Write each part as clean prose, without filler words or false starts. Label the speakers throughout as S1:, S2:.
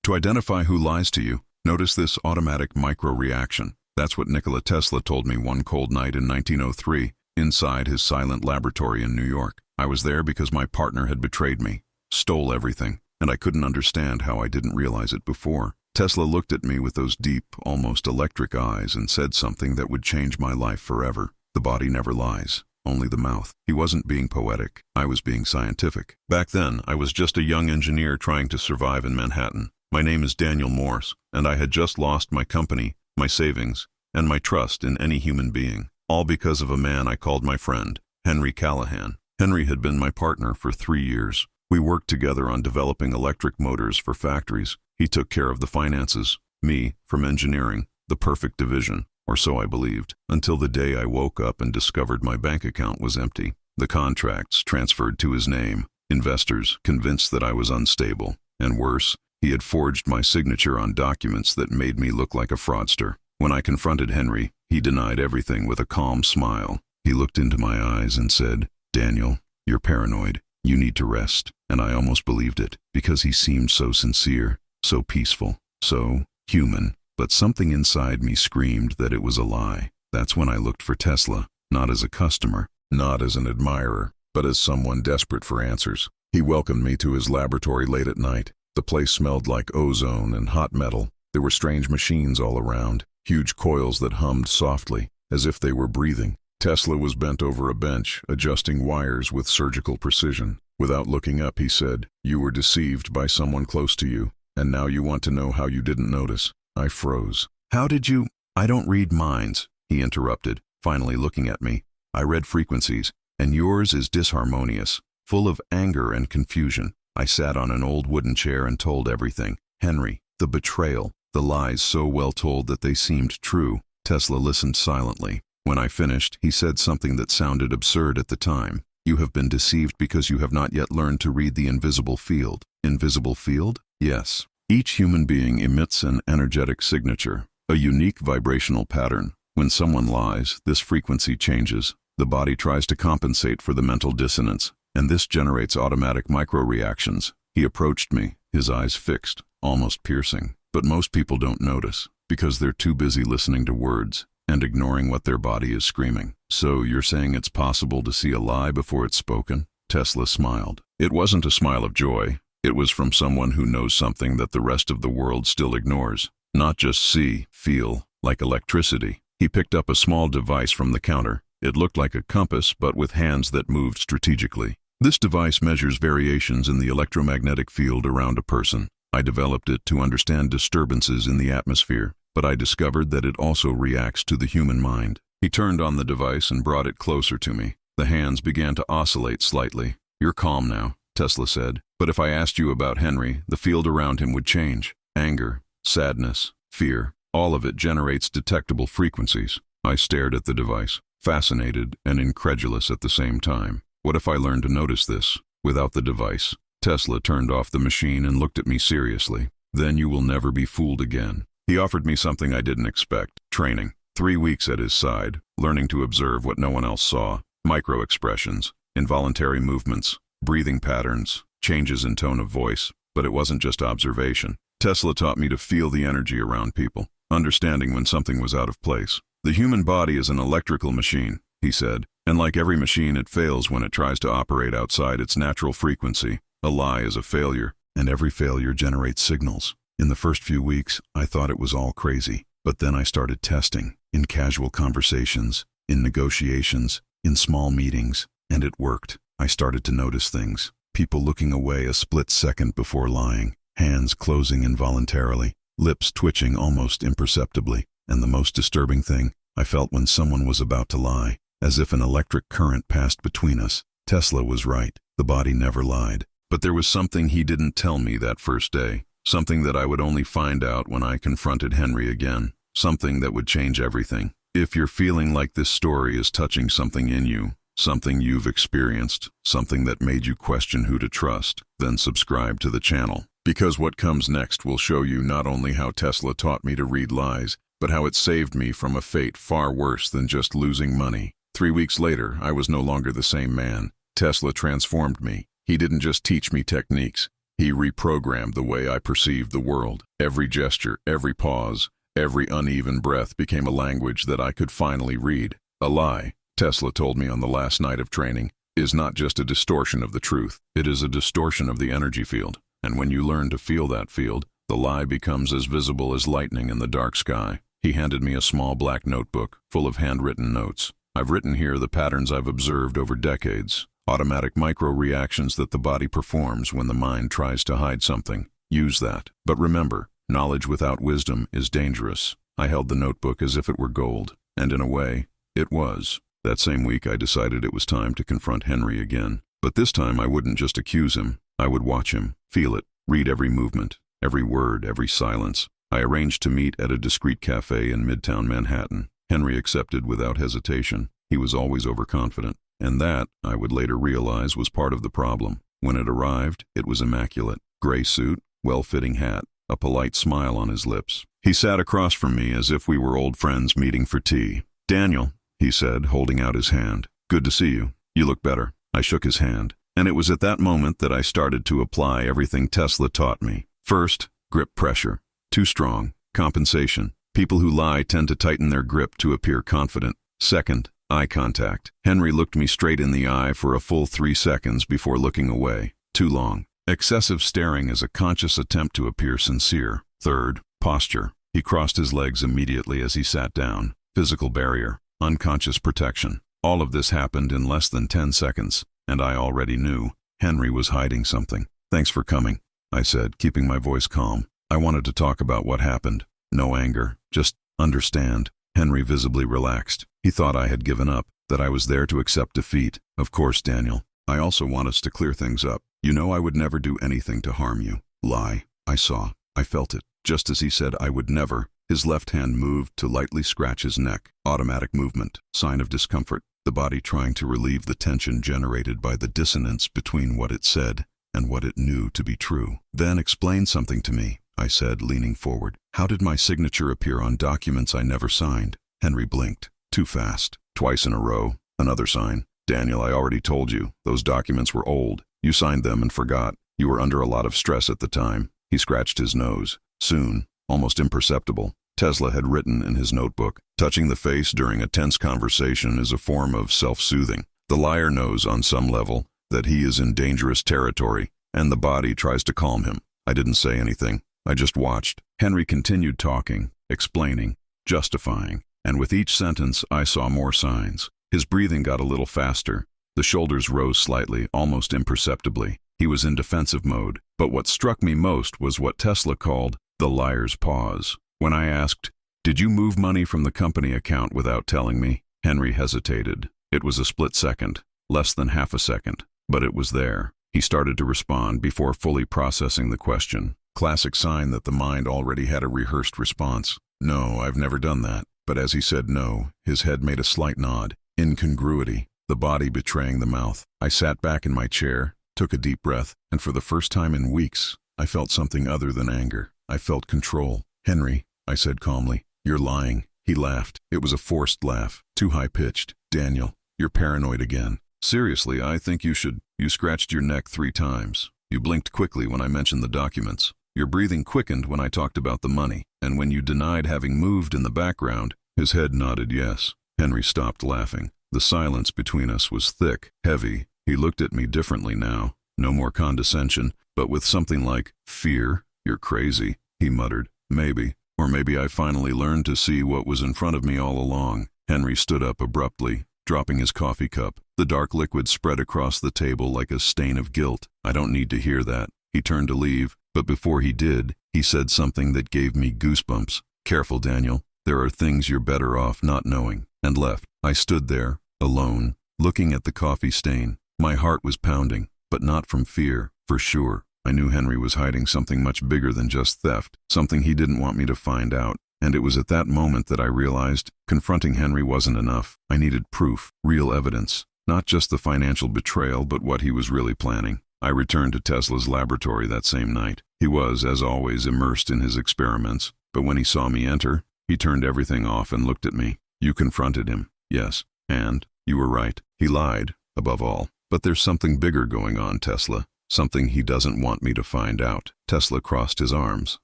S1: To identify who lies to you, notice this automatic micro-reaction. That's what Nikola Tesla told me one cold night in 1903, inside his silent laboratory in New York. I was there because my partner had betrayed me, stole everything, and I couldn't understand how I didn't realize it before. Tesla looked at me with those deep, almost electric eyes and said something that would change my life forever. The body never lies, only the mouth. He wasn't being poetic, I was being scientific. Back then, I was just a young engineer trying to survive in Manhattan. My name is Daniel Morse, and I had just lost my company, my savings, and my trust in any human being, all because of a man I called my friend, Henry Callahan. Henry had been my partner for 3 years. We worked together on developing electric motors for factories. He took care of the finances, me from engineering, the perfect division, or so I believed, until the day I woke up and discovered my bank account was empty. The contracts transferred to his name, investors convinced that I was unstable, and worse, he had forged my signature on documents that made me look like a fraudster. When I confronted Henry, he denied everything with a calm smile. He looked into my eyes and said, "Daniel, you're paranoid. You need to rest." And I almost believed it, because he seemed so sincere, so peaceful, so human. But something inside me screamed that it was a lie. That's when I looked for Tesla, not as a customer, not as an admirer, but as someone desperate for answers. He welcomed me to his laboratory late at night. The place smelled like ozone and hot metal. There were strange machines all around, huge coils that hummed softly, as if they were breathing. Tesla was bent over a bench, adjusting wires with surgical precision. Without looking up, he said, "You were deceived by someone close to you, and now you want to know how you didn't notice." I froze. "How did you—" "I don't read minds," he interrupted, finally looking at me. "I read frequencies, and yours is disharmonious, full of anger and confusion." I sat on an old wooden chair and told everything. Henry, the betrayal, the lies so well told that they seemed true. Tesla listened silently. When I finished, he said something that sounded absurd at the time. "You have been deceived because you have not yet learned to read the invisible field." Invisible field? Yes. Each human being emits an energetic signature, a unique vibrational pattern. When someone lies, this frequency changes. The body tries to compensate for the mental dissonance, and this generates automatic micro-reactions. He approached me, his eyes fixed, almost piercing. But most people don't notice, because they're too busy listening to words and ignoring what their body is screaming. "So you're saying it's possible to see a lie before it's spoken?" Tesla smiled. It wasn't a smile of joy. It was from someone who knows something that the rest of the world still ignores. Not just see, feel, like electricity. He picked up a small device from the counter. It looked like a compass, but with hands that moved strategically. This device measures variations in the electromagnetic field around a person. I developed it to understand disturbances in the atmosphere, but I discovered that it also reacts to the human mind. He turned on the device and brought it closer to me. The hands began to oscillate slightly. "You're calm now," Tesla said. "But if I asked you about Henry, the field around him would change. Anger, sadness, fear, all of it generates detectable frequencies." I stared at the device, fascinated and incredulous at the same time. What if I learned to notice this, without the device? Tesla turned off the machine and looked at me seriously. "Then you will never be fooled again." He offered me something I didn't expect: training. 3 weeks at his side, learning to observe what no one else saw. Micro-expressions, involuntary movements, breathing patterns, changes in tone of voice. But it wasn't just observation. Tesla taught me to feel the energy around people, understanding when something was out of place. "The human body is an electrical machine," he said, "and like every machine, it fails when it tries to operate outside its natural frequency. A lie is a failure, and every failure generates signals." In the first few weeks, I thought it was all crazy. But then I started testing, in casual conversations, in negotiations, in small meetings, and it worked. I started to notice things. People looking away a split second before lying, hands closing involuntarily, lips twitching almost imperceptibly, and the most disturbing thing, I felt when someone was about to lie, as if an electric current passed between us. Tesla was right. The body never lied. But there was something he didn't tell me that first day. Something that I would only find out when I confronted Henry again. Something that would change everything. If you're feeling like this story is touching something in you, something you've experienced, something that made you question who to trust, then subscribe to the channel. Because what comes next will show you not only how Tesla taught me to read lies, but how it saved me from a fate far worse than just losing money. 3 weeks later, I was no longer the same man. Tesla transformed me. He didn't just teach me techniques. He reprogrammed the way I perceived the world. Every gesture, every pause, every uneven breath became a language that I could finally read. A lie, Tesla told me on the last night of training, is not just a distortion of the truth. It is a distortion of the energy field. And when you learn to feel that field, the lie becomes as visible as lightning in the dark sky. He handed me a small black notebook full of handwritten notes. I've written here the patterns I've observed over decades. Automatic micro-reactions that the body performs when the mind tries to hide something. Use that. But remember, knowledge without wisdom is dangerous. I held the notebook as if it were gold, and in a way, it was. That same week I decided it was time to confront Henry again. But this time I wouldn't just accuse him. I would watch him, feel it, read every movement, every word, every silence. I arranged to meet at a discreet cafe in Midtown Manhattan. Henry accepted without hesitation. He was always overconfident. And that, I would later realize, was part of the problem. When it arrived, it was immaculate. Gray suit, well-fitting hat, a polite smile on his lips. He sat across from me as if we were old friends meeting for tea. "Daniel," he said, holding out his hand. "Good to see you. You look better." I shook his hand. And it was at that moment that I started to apply everything Tesla taught me. First, grip pressure. Too strong. Compensation. People who lie tend to tighten their grip to appear confident. Second, eye contact. Henry looked me straight in the eye for a full 3 seconds before looking away. Too long. Excessive staring is a conscious attempt to appear sincere. Third, posture. He crossed his legs immediately as he sat down. Physical barrier. Unconscious protection. All of this happened in less than 10 seconds, and I already knew Henry was hiding something. "Thanks for coming," I said, keeping my voice calm. I wanted to talk about what happened. No anger, just understand. Henry visibly relaxed. He thought I had given up, that I was there to accept defeat. "Of course, Daniel. I also want us to clear things up. You know I would never do anything to harm you." Lie. I saw. I felt it. Just as he said I would never, his left hand moved to lightly scratch his neck. Automatic movement. Sign of discomfort. The body trying to relieve the tension generated by the dissonance between what it said and what it knew to be true. "Then explain something to me," I said, leaning forward. "How did my signature appear on documents I never signed?" Henry blinked. "Too fast. Twice in a row. Another sign. Daniel, I already told you. Those documents were old. You signed them and forgot. You were under a lot of stress at the time." He scratched his nose. Soon, almost imperceptible, Tesla had written in his notebook, "Touching the face during a tense conversation is a form of self-soothing. The liar knows on some level that he is in dangerous territory, and the body tries to calm him." I didn't say anything. I just watched. Henry continued talking, explaining, justifying, and with each sentence I saw more signs. His breathing got a little faster. The shoulders rose slightly, almost imperceptibly. He was in defensive mode. But what struck me most was what Tesla called the liar's pause. When I asked, "Did you move money from the company account without telling me?" Henry hesitated. It was a split second, less than half a second, but it was there. He started to respond before fully processing the question. Classic sign that the mind already had a rehearsed response. "No, I've never done that." But as he said no, his head made a slight nod. Incongruity, the body betraying the mouth. I sat back in my chair, took a deep breath, and for the first time in weeks, I felt something other than anger. I felt control. "Henry," I said calmly, "you're lying." He laughed. It was a forced laugh, too high-pitched. "Daniel, you're paranoid again. Seriously, I think you should. You scratched your neck 3 times. You blinked quickly when I mentioned the documents. Your breathing quickened when I talked about the money, and when you denied having moved in the background." His head nodded yes. Henry stopped laughing. The silence between us was thick, heavy. He looked at me differently now. No more condescension, but with something like fear. "You're crazy," he muttered. "Maybe. Or maybe I finally learned to see what was in front of me all along." Henry stood up abruptly, dropping his coffee cup. The dark liquid spread across the table like a stain of guilt. "I don't need to hear that." He turned to leave, but before he did, he said something that gave me goosebumps. "Careful, Daniel. There are things you're better off not knowing," and left. I stood there, alone, looking at the coffee stain. My heart was pounding, but not from fear, for sure. I knew Henry was hiding something much bigger than just theft, something he didn't want me to find out. And it was at that moment that I realized confronting Henry wasn't enough. I needed proof, real evidence, not just the financial betrayal, but what he was really planning. I returned to Tesla's laboratory that same night. He was, as always, immersed in his experiments, but when he saw me enter, he turned everything off and looked at me. "You confronted him." "Yes. And you were right. He lied, above all. But there's something bigger going on, Tesla. Something he doesn't want me to find out. Tesla crossed his arms,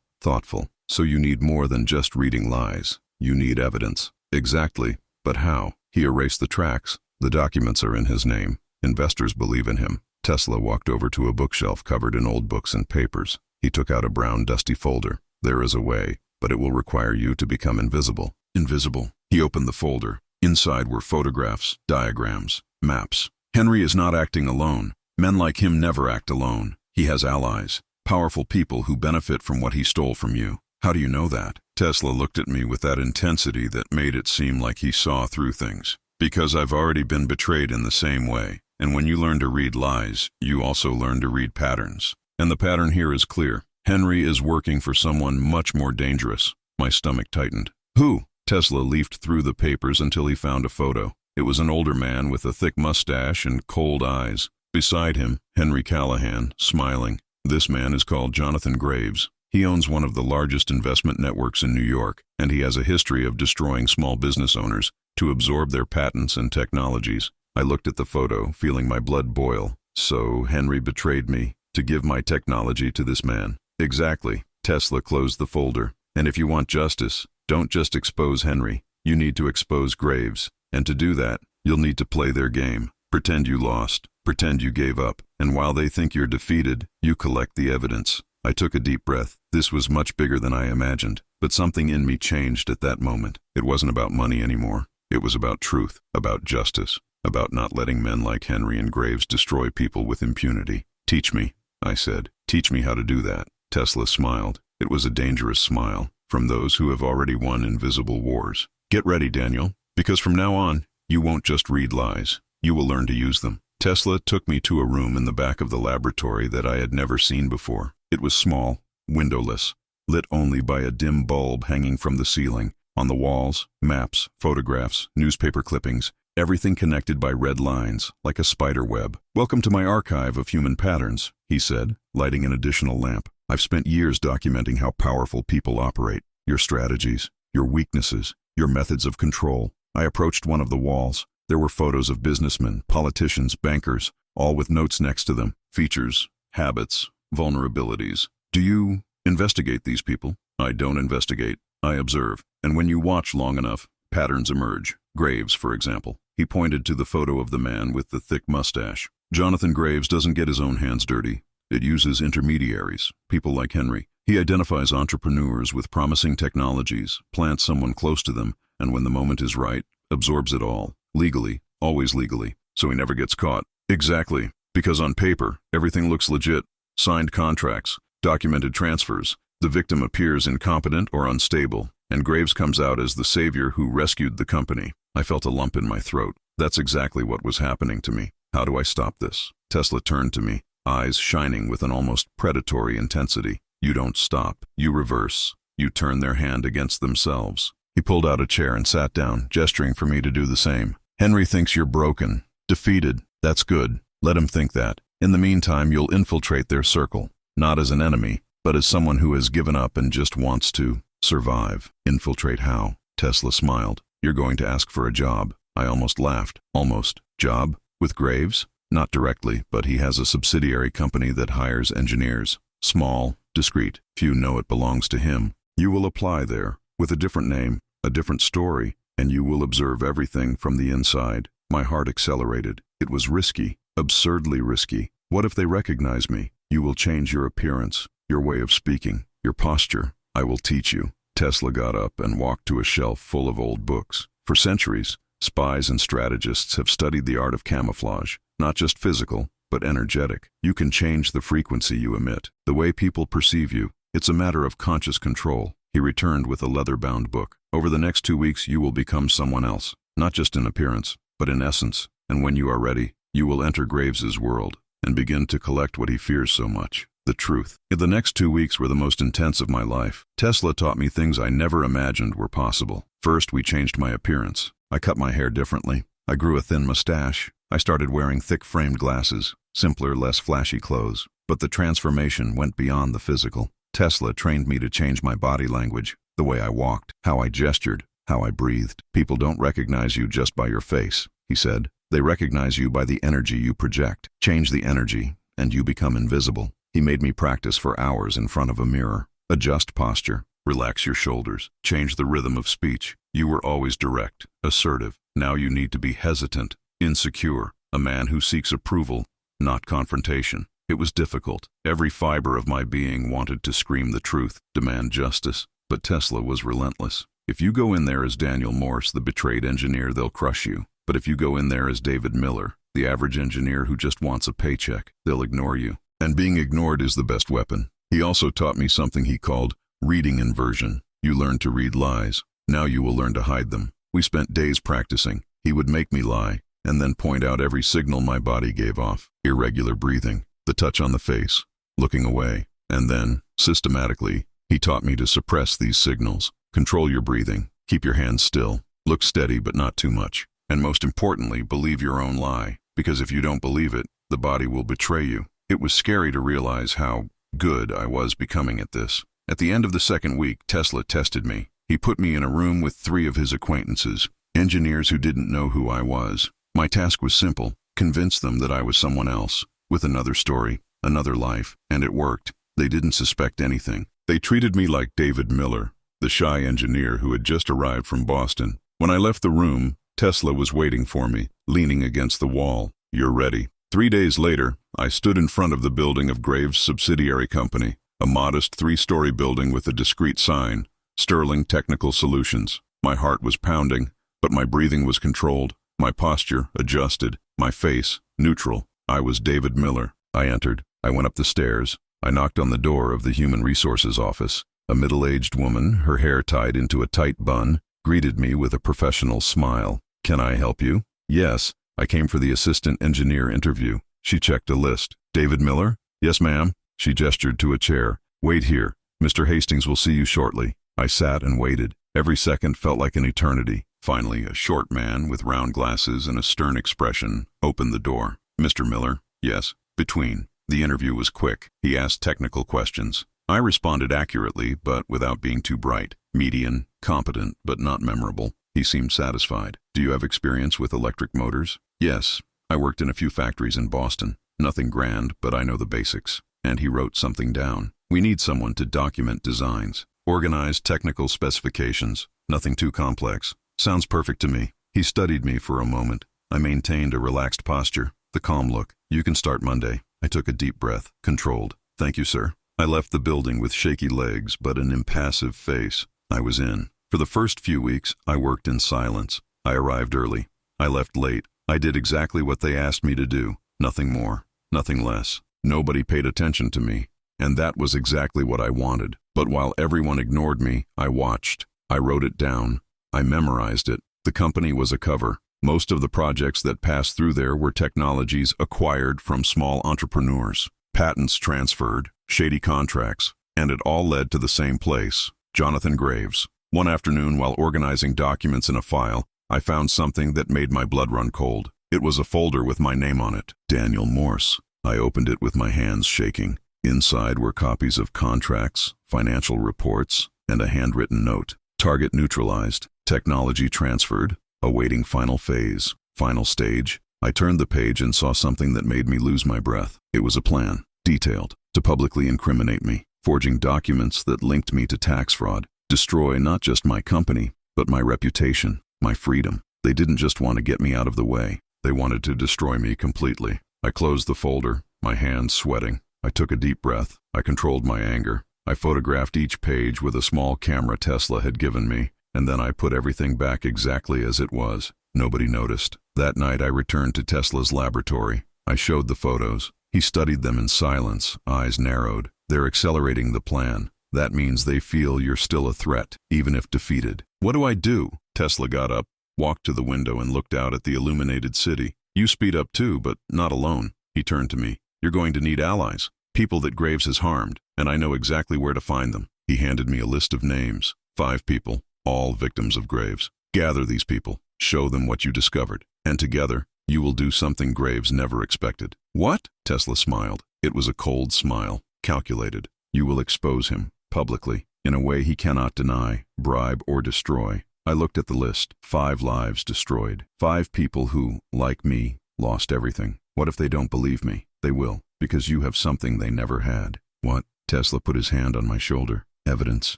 S1: thoughtful. So you need more than just reading lies. You need evidence. Exactly. But how? He erased the tracks. The documents are in his name. Investors believe in him. Tesla walked over to a bookshelf covered in old books and papers. He took out a brown, dusty folder. There is a way, but it will require you to become invisible. Invisible. He opened the folder. Inside were photographs, diagrams, maps. Henry is not acting alone. Men like him never act alone. He has allies, powerful people who benefit from what he stole from you. How do you know that? Tesla looked at me with that intensity that made it seem like he saw through things. Because I've already been betrayed in the same way. And when you learn to read lies, you also learn to read patterns. And the pattern here is clear. Henry is working for someone much more dangerous. My stomach tightened. Who? Tesla leafed through the papers until he found a photo. It was an older man with a thick mustache and cold eyes. Beside him, Henry Callahan, smiling. This man is called Jonathan Graves. He owns one of the largest investment networks in New York, and he has a history of destroying small business owners to absorb their patents and technologies. I looked at the photo, feeling my blood boil. So Henry betrayed me to give my technology to this man. Exactly. Tesla closed the folder. And if you want justice, don't just expose Henry. You need to expose Graves. And to do that, you'll need to play their game. Pretend you lost. Pretend you gave up. And while they think you're defeated, you collect the evidence. I took a deep breath. This was much bigger than I imagined. But something in me changed at that moment. It wasn't about money anymore. It was about truth, about justice, about not letting men like Henry and Graves destroy people with impunity. Teach me, I said. Teach me how to do that. Tesla smiled. It was a dangerous smile, from those who have already won invisible wars. Get ready, Daniel, because from now on, you won't just read lies. You will learn to use them. Tesla took me to a room in the back of the laboratory that I had never seen before. It was small, windowless, lit only by a dim bulb hanging from the ceiling. On the walls, maps, photographs, newspaper clippings, everything connected by red lines, like a spider web. Welcome to my archive of human patterns, he said, lighting an additional lamp. I've spent years documenting how powerful people operate, your strategies, your weaknesses, your methods of control. I approached one of the walls. There were photos of businessmen, politicians, bankers, all with notes next to them. Features, habits, vulnerabilities. Do you investigate these people? I don't investigate. I observe. And when you watch long enough, patterns emerge. Graves, for example. He pointed to the photo of the man with the thick mustache. Jonathan Graves doesn't get his own hands dirty. It uses intermediaries, people like Henry. He identifies entrepreneurs with promising technologies, plants someone close to them, and when the moment is right, absorbs it all. Legally, always legally, so he never gets caught. Exactly, because on paper, everything looks legit. Signed contracts, documented transfers. The victim appears incompetent or unstable, and Graves comes out as the savior who rescued the company. I felt a lump in my throat. That's exactly what was happening to me. How do I stop this? Tesla turned to me, eyes shining with an almost predatory intensity. You don't stop. You reverse. You turn their hand against themselves. He pulled out a chair and sat down, gesturing for me to do the same. Henry thinks you're broken, defeated. That's good. Let him think that. In the meantime, you'll infiltrate their circle, not as an enemy, but as someone who has given up and just wants to survive. Infiltrate how? Tesla smiled. You're going to ask for a job. I almost laughed. Almost. Job? With Graves? Not directly, but he has a subsidiary company that hires engineers. Small, discreet. Few know it belongs to him. You will apply there, with a different name, a different story, and you will observe everything from the inside. My heart accelerated. It was risky, absurdly risky. What if they recognize me? You will change your appearance, your way of speaking, your posture. I will teach you. Tesla got up and walked to a shelf full of old books. For centuries, spies and strategists have studied the art of camouflage, not just physical, but energetic. You can change the frequency you emit, the way people perceive you. It's a matter of conscious control. He returned with a leather-bound book. Over the next 2 weeks, you will become someone else, not just in appearance, but in essence. And when you are ready, you will enter Graves's world and begin to collect what he fears so much, the truth. The next 2 weeks were the most intense of my life. Tesla taught me things I never imagined were possible. First, we changed my appearance. I cut my hair differently. I grew a thin mustache. I started wearing thick framed glasses, simpler, less flashy clothes. But the transformation went beyond the physical. Tesla trained me to change my body language, the way I walked, how I gestured, how I breathed. People don't recognize you just by your face, he said. They recognize you by the energy you project. Change the energy, and you become invisible. He made me practice for hours in front of a mirror. Adjust posture, relax your shoulders, change the rhythm of speech. You were always direct, assertive. Now you need to be hesitant, insecure, a man who seeks approval, not confrontation. It was difficult. Every fiber of my being wanted to scream the truth, demand justice. But Tesla was relentless. If you go in there as Daniel Morse, the betrayed engineer, they'll crush you. But if you go in there as David Miller, the average engineer who just wants a paycheck, they'll ignore you. And being ignored is the best weapon. He also taught me something he called reading inversion. You learn to read lies. Now you will learn to hide them. We spent days practicing. He would make me lie, and then point out every signal my body gave off. Irregular breathing, the touch on the face, looking away. And then, systematically, he taught me to suppress these signals. Control your breathing. Keep your hands still. Look steady but not too much. And most importantly, believe your own lie. Because if you don't believe it, the body will betray you. It was scary to realize how good I was becoming at this. At the end of the second week, Tesla tested me. He put me in a room with 3 of his acquaintances, engineers who didn't know who I was. My task was simple: convince them that I was someone else, with another story, another life, and it worked. They didn't suspect anything. They treated me like David Miller, the shy engineer who had just arrived from Boston. When I left the room, Tesla was waiting for me, leaning against the wall. "You're ready." 3 days later, I stood in front of the building of Graves' subsidiary company, a modest 3-story building with a discreet sign, Sterling Technical Solutions. My heart was pounding, but my breathing was controlled, my posture adjusted, my face neutral. I was David Miller. I entered. I went up the stairs. I knocked on the door of the Human Resources office. A middle-aged woman, her hair tied into a tight bun, greeted me with a professional smile. "Can I help you?" "Yes, I came for the assistant engineer interview." She checked a list. "David Miller?" "Yes, ma'am." She gestured to a chair. "Wait here. Mr. Hastings will see you shortly." I sat and waited. Every second felt like an eternity. Finally, a short man with round glasses and a stern expression opened the door. "Mr. Miller?" "Yes." "Between." The interview was quick. He asked technical questions. I responded accurately, but without being too bright. Median, competent, but not memorable. He seemed satisfied. "Do you have experience with electric motors?" "Yes. I worked in a few factories in Boston. Nothing grand, but I know the basics." And he wrote something down. "We need someone to document designs, organize technical specifications. Nothing too complex." "Sounds perfect to me." He studied me for a moment. I maintained a relaxed posture, the calm look. "You can start Monday." I took a deep breath, controlled. "Thank you, sir." I left the building with shaky legs but an impassive face. I was in. For the first few weeks, I worked in silence. I arrived early. I left late. I did exactly what they asked me to do. Nothing more, nothing less. Nobody paid attention to me, and that was exactly what I wanted. But while everyone ignored me, I watched. I wrote it down. I memorized it. The company was a cover. Most of the projects that passed through there were technologies acquired from small entrepreneurs, patents transferred, shady contracts, and it all led to the same place, Jonathan Graves. One afternoon, while organizing documents in a file, I found something that made my blood run cold. It was a folder with my name on it, Daniel Morse. I opened it with my hands shaking. Inside were copies of contracts, financial reports, and a handwritten note. Target neutralized, technology transferred, awaiting final phase, final stage. I turned the page and saw something that made me lose my breath. It was a plan, detailed, to publicly incriminate me, forging documents that linked me to tax fraud, destroy not just my company, but my reputation, my freedom. They didn't just want to get me out of the way. They wanted to destroy me completely. I closed the folder, my hands sweating. I took a deep breath. I controlled my anger. I photographed each page with a small camera Tesla had given me, and then I put everything back exactly as it was. Nobody noticed. That night I returned to Tesla's laboratory. I showed the photos. He studied them in silence, eyes narrowed. "They're accelerating the plan. That means they feel you're still a threat, even if defeated." "What do I do?" Tesla got up, walked to the window and looked out at the illuminated city. "You speed up too, but not alone." He turned to me. "You're going to need allies, people that Graves has harmed, and I know exactly where to find them." He handed me a list of names, 5 people, all victims of Graves. "Gather these people, show them what you discovered, and together, you will do something Graves never expected." "What?" Tesla smiled. It was a cold smile, calculated. "You will expose him, publicly, in a way he cannot deny, bribe, or destroy." I looked at the list. 5 lives destroyed. 5 people who, like me, lost everything. What if they don't believe me? They will. Because you have something they never had. What? Tesla put his hand on my shoulder. Evidence.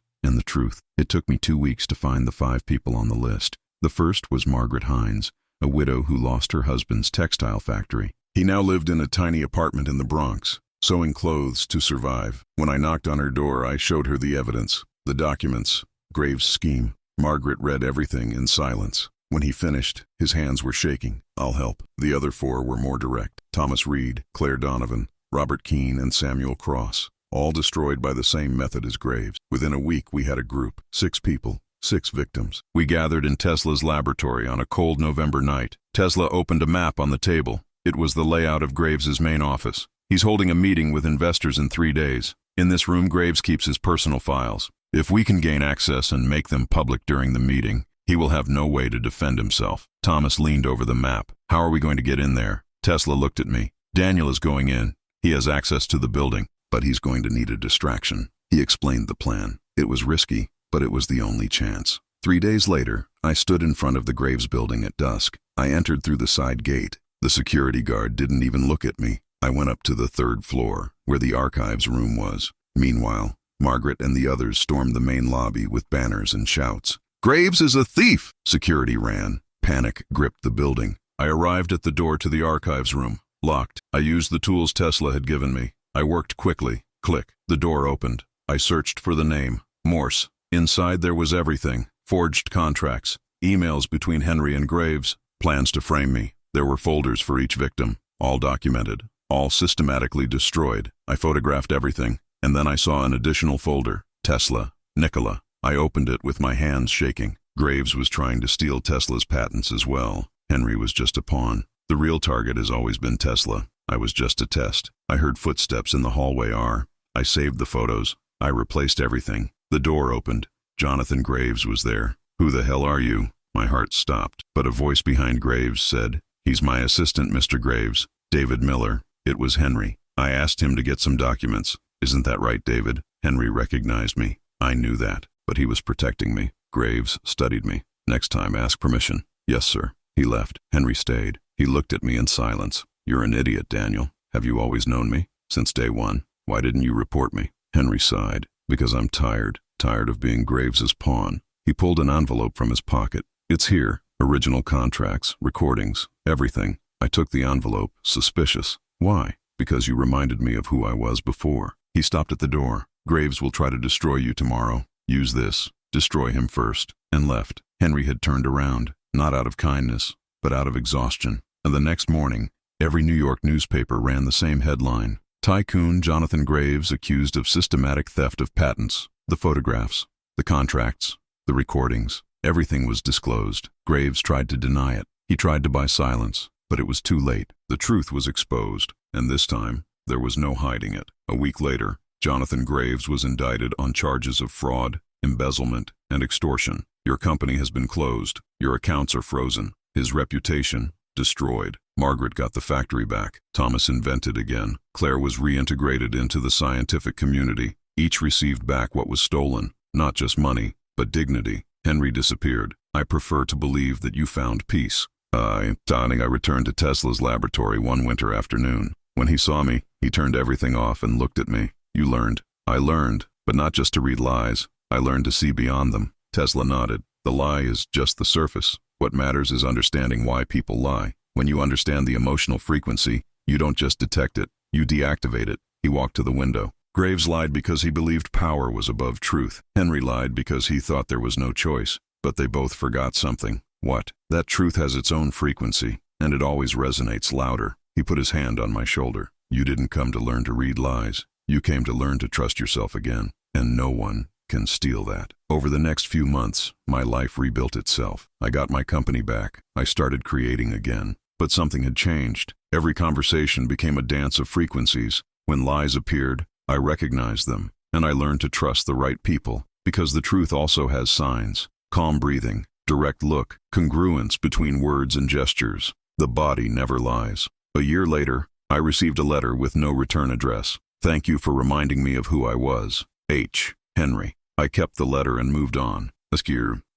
S1: And the truth. It took me 2 weeks to find the 5 people on the list. The first was Margaret Hines, a widow who lost her husband's textile factory. He now lived in a tiny apartment in the Bronx, sewing clothes to survive. When I knocked on her door, I showed her the evidence, the documents, Graves' scheme. Margaret read everything in silence. When he finished, his hands were shaking. I'll help. The other 4 were more direct. Thomas Reed, Claire Donovan, Robert Keene, and Samuel Cross. All destroyed by the same method as Graves. Within a week, we had a group. 6 people, 6 victims. We gathered in Tesla's laboratory on a cold November night. Tesla opened a map on the table. It was the layout of Graves's main office. He's holding a meeting with investors in 3 days. In this room, Graves keeps his personal files. If we can gain access and make them public during the meeting, he will have no way to defend himself. Thomas leaned over the map. How are we going to get in there? Tesla looked at me. Daniel is going in. He has access to the building, but he's going to need a distraction. He explained the plan. It was risky, but it was the only chance. 3 days later, I stood in front of the Graves building at dusk. I entered through the side gate. The security guard didn't even look at me. I went up to the 3rd floor, where the archives room was. Meanwhile, Margaret and the others stormed the main lobby with banners and shouts. Graves is a thief! Security ran. Panic gripped the building. I arrived at the door to the archives room. Locked. I used the tools Tesla had given me. I worked quickly. Click. The door opened. I searched for the name. Morse. Inside there was everything. Forged contracts. Emails between Henry and Graves. Plans to frame me. There were folders for each victim. All documented. All systematically destroyed. I photographed everything. And then I saw an additional folder. Tesla. Nikola. I opened it with my hands shaking. Graves was trying to steal Tesla's patents as well. Henry was just a pawn. The real target has always been Tesla. I was just a test. I heard footsteps in the hallway. I saved the photos. I replaced everything. The door opened. Jonathan Graves was there. Who the hell are you? My heart stopped, but a voice behind Graves said, He's my assistant, Mr. Graves. David Miller. It was Henry. I asked him to get some documents. Isn't that right, David? Henry recognized me. I knew that, but he was protecting me. Graves studied me. Next time, ask permission. Yes, sir. He left. Henry stayed. He looked at me in silence. You're an idiot, Daniel. Have you always known me? Since day one. Why didn't you report me? Henry sighed. Because I'm tired. Tired of being Graves's pawn. He pulled an envelope from his pocket. It's here. Original contracts, recordings, everything. I took the envelope. Suspicious. Why? Because you reminded me of who I was before. He stopped at the door. Graves will try to destroy you tomorrow. Use this. Destroy him first. And left. Henry had turned around. Not out of kindness, but out of exhaustion. And the next morning, every New York newspaper ran the same headline. Tycoon Jonathan Graves accused of systematic theft of patents. The photographs, the contracts, the recordings. Everything was disclosed. Graves tried to deny it. He tried to buy silence, but it was too late. The truth was exposed, and this time, there was no hiding it. A week later, Jonathan Graves was indicted on charges of fraud, embezzlement, and extortion. Your company has been closed. Your accounts are frozen. His reputation, destroyed. Margaret got the factory back. Thomas invented again. Claire was reintegrated into the scientific community. Each received back what was stolen. Not just money, but dignity. Henry disappeared. I prefer to believe that you found peace. I returned to Tesla's laboratory one winter afternoon. When he saw me, he turned everything off and looked at me. You learned. I learned, but not just to read lies. I learned to see beyond them. Tesla nodded. The lie is just the surface. What matters is understanding why people lie. When you understand the emotional frequency, you don't just detect it, you deactivate it. He walked to the window. Graves lied because he believed power was above truth. Henry lied because he thought there was no choice. But they both forgot something. What? That truth has its own frequency, and it always resonates louder. He put his hand on my shoulder. You didn't come to learn to read lies. You came to learn to trust yourself again, and no one can steal that. Over the next few months, my life rebuilt itself. I got my company back. I started creating again. But something had changed. Every conversation became a dance of frequencies. When lies appeared, I recognized them, and I learned to trust the right people, because the truth also has signs. Calm breathing, direct look, congruence between words and gestures. The body never lies. A year later, I received a letter with no return address. Thank you for reminding me of who I was. H. Henry. I kept the letter and moved on.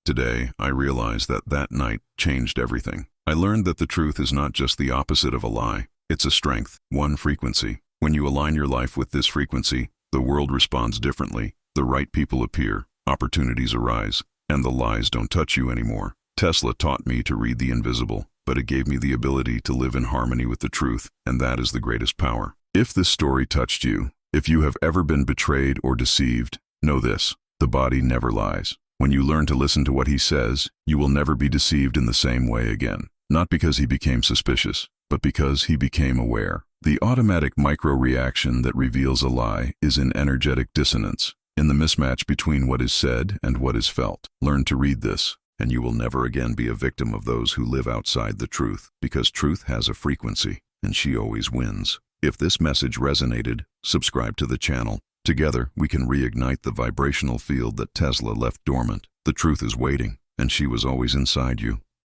S1: Today, I realized that night changed everything. I learned that the truth is not just the opposite of a lie. It's a strength, one frequency. When you align your life with this frequency, the world responds differently, the right people appear, opportunities arise, and the lies don't touch you anymore. Tesla taught me to read the invisible, but it gave me the ability to live in harmony with the truth, and that is the greatest power. If this story touched you, if you have ever been betrayed or deceived, know this: the body never lies. When you learn to listen to what he says, you will never be deceived in the same way again. Not because he became suspicious, but because he became aware. The automatic micro-reaction that reveals a lie is in energetic dissonance, in the mismatch between what is said and what is felt. Learn to read this, and you will never again be a victim of those who live outside the truth, because truth has a frequency, and she always wins. If this message resonated, subscribe to the channel. Together, we can reignite the vibrational field that Tesla left dormant. The truth is waiting, and she was always inside you.